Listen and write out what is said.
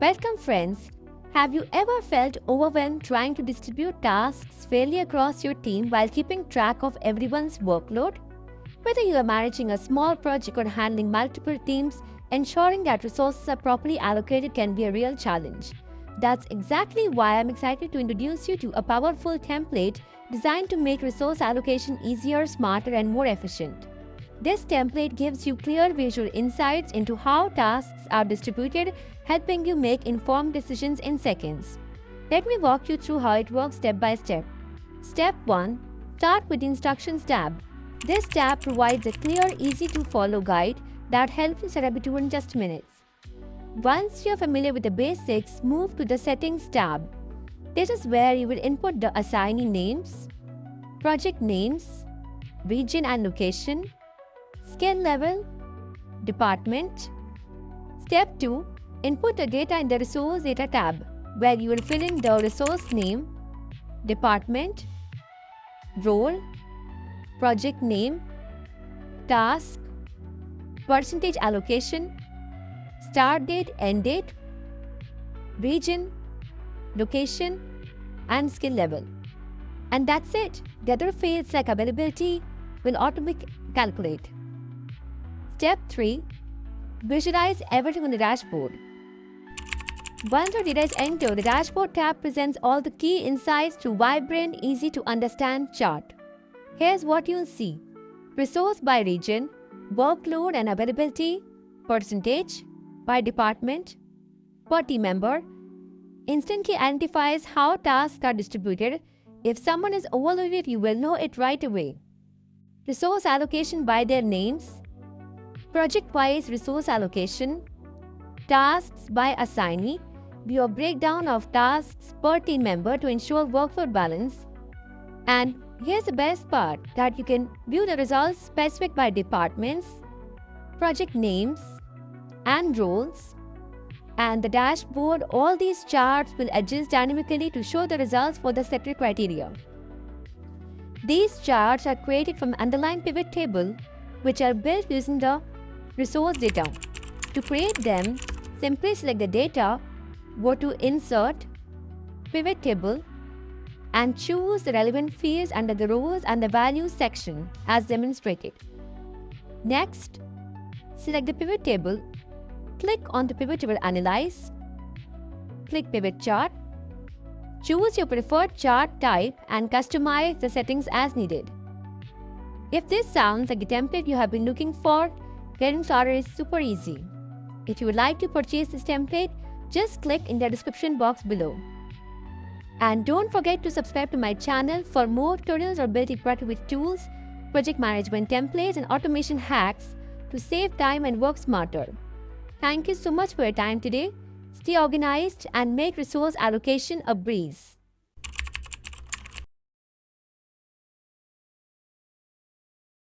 Welcome friends! Have you ever felt overwhelmed trying to distribute tasks fairly across your team while keeping track of everyone's workload? Whether you are managing a small project or handling multiple teams, ensuring that resources are properly allocated can be a real challenge. That's exactly why I'm excited to introduce you to a powerful template designed to make resource allocation easier, smarter, and more efficient. This template gives you clear visual insights into how tasks are distributed, helping you make informed decisions in seconds. Let me walk you through how it works step by step. Step 1. Start with the Instructions tab. This tab provides a clear, easy-to-follow guide that helps you set up a tool in just minutes. Once you're familiar with the basics, move to the Settings tab. This is where you will input the assignee names, project names, region and location, skill level, department. Step 2. Input the data in the Resource Data tab, where you will fill in the resource name, department, role, project name, task, percentage allocation, start date, end date, region, location, and skill level. And that's it. The other fields like availability will automatically calculate. Step 3. Visualize everything on the dashboard. Once your data is entered, the Dashboard tab presents all the key insights through vibrant, easy-to-understand chart. Here's what you'll see: resource by region, workload and availability, percentage, by department, per team member. Instantly identifies how tasks are distributed. If someone is overloaded, you will know it right away. Resource allocation by their names, project-wise resource allocation, tasks by assignee, view a breakdown of tasks per team member to ensure workload balance. And here's the best part, that you can view the results specific by departments, project names, and roles. And the dashboard, all these charts will adjust dynamically to show the results for the set criteria. These charts are created from underlying pivot table, which are built using the resource data. To create them, simply select the data, go to Insert, Pivot Table, and choose the relevant fields under the Rows and the Values section as demonstrated. Next, select the pivot table, click on the pivot table Analyze, click Pivot Chart, choose your preferred chart type and customize the settings as needed. If this sounds like the template you have been looking for, getting started is super easy. If you would like to purchase this template, just click in the description box below. And don't forget to subscribe to my channel for more tutorials on building productivity tools, project management templates, and automation hacks to save time and work smarter. Thank you so much for your time today. Stay organized and make resource allocation a breeze.